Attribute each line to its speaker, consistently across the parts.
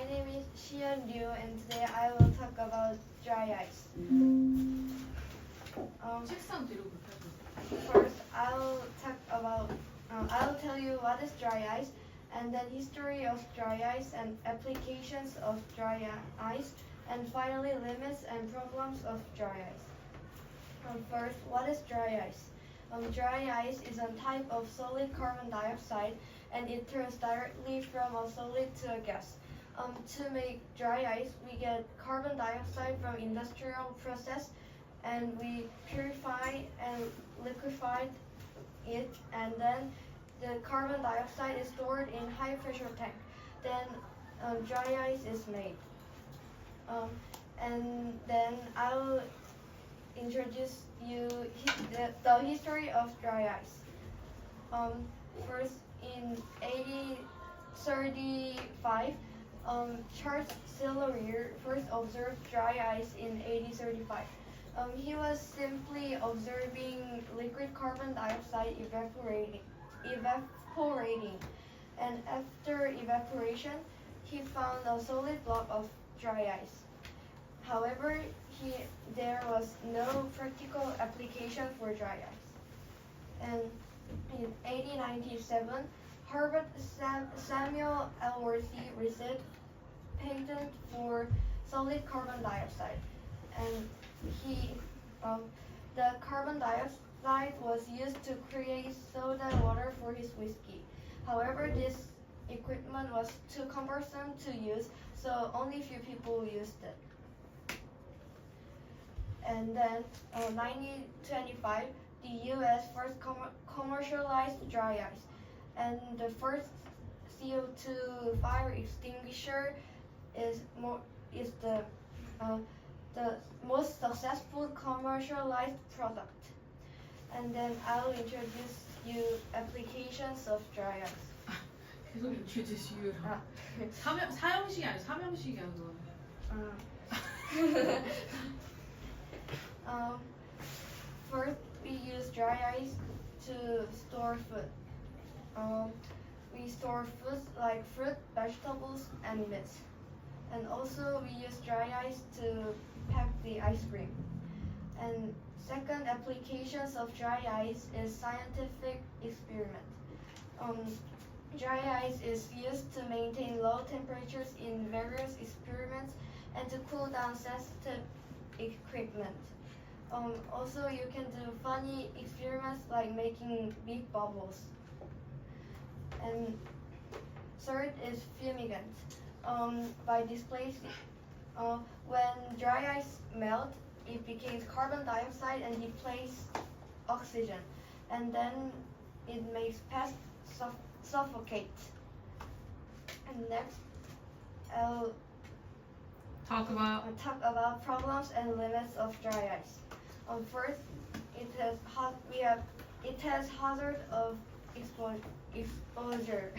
Speaker 1: my name is Xian Liu, and today I will talk about dry ice.
Speaker 2: 책상 뒤로 붙여주세요.
Speaker 1: First, I'll tell you what is dry ice, and then history of dry ice and applications of dry ice, and finally limits and problems of dry ice. First, what is dry ice? Dry ice is a type of solid carbon dioxide, and it turns directly from a solid to a gas. To make dry ice, we get carbon dioxide from industrial process, and we purify and liquefy it, and then the carbon dioxide is stored in high pressure tank. Then dry ice is made. And then I'll introduce you the history of dry ice. First, in 1835, Charles Silurier first observed dry ice in 1835. He was simply observing liquid carbon dioxide evaporating, and after evaporation, he found a solid block of dry ice. However, there was no practical application for dry ice. And in 1897, Herbert Samuel Elworthy received patent for solid carbon dioxide, and the carbon dioxide was used to create soda water for his whiskey. However, this equipment was too cumbersome to use, so only few people used it. And then, 1925, the U.S. first commercialized dry ice, and the first CO2 fire extinguisher is the most successful commercialized product. And then I'll introduce you applications of dry ice.
Speaker 2: 계속 introduce you. 사형식이 아니고 삼형식이야 그거는.
Speaker 1: First, we use dry ice to store food. We store foods like fruit, vegetables, and meats. And also, we use dry ice to pack the ice cream. And second applications of dry ice is scientific experiment. Dry ice is used to maintain low temperatures in various experiments and to cool down sensitive equipment. Also, you can do funny experiments like making big bubbles. And third is fumigant. By displacing, when dry ice melts, it becomes carbon dioxide and replaces oxygen, and then it makes pests suffocate. And next, I'll
Speaker 2: Talk
Speaker 1: about problems and limits of dry ice. First, it has hazard of exposure.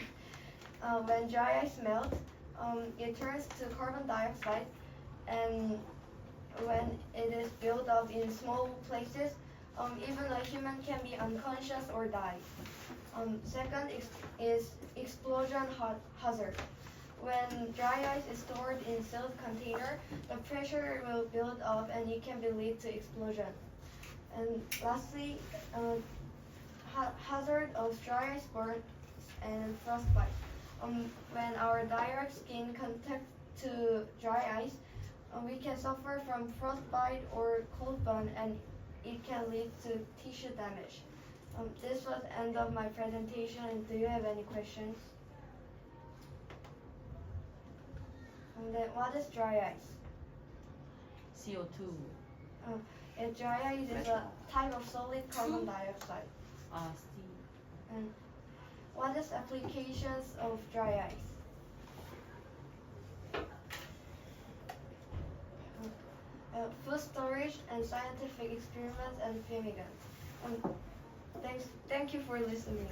Speaker 1: When dry ice melts, it turns to carbon dioxide, and when it is built up in small places, even a human can be unconscious or die. Second is explosion hazard. When dry ice is stored in sealed container, the pressure will build up and it can lead to explosion. And lastly, hazard of dry ice burns and frostbite. When our direct skin contact to dry ice, we can suffer from frostbite or cold burn, and it can lead to tissue damage. This was the end of my presentation. And do you have any questions? And then, what is dry ice?
Speaker 2: CO2.
Speaker 1: Dry ice is a type of solid carbon dioxide.
Speaker 2: C.
Speaker 1: And what is applications of dry ice? Food storage and scientific experiments and fumigants. Thank you for listening.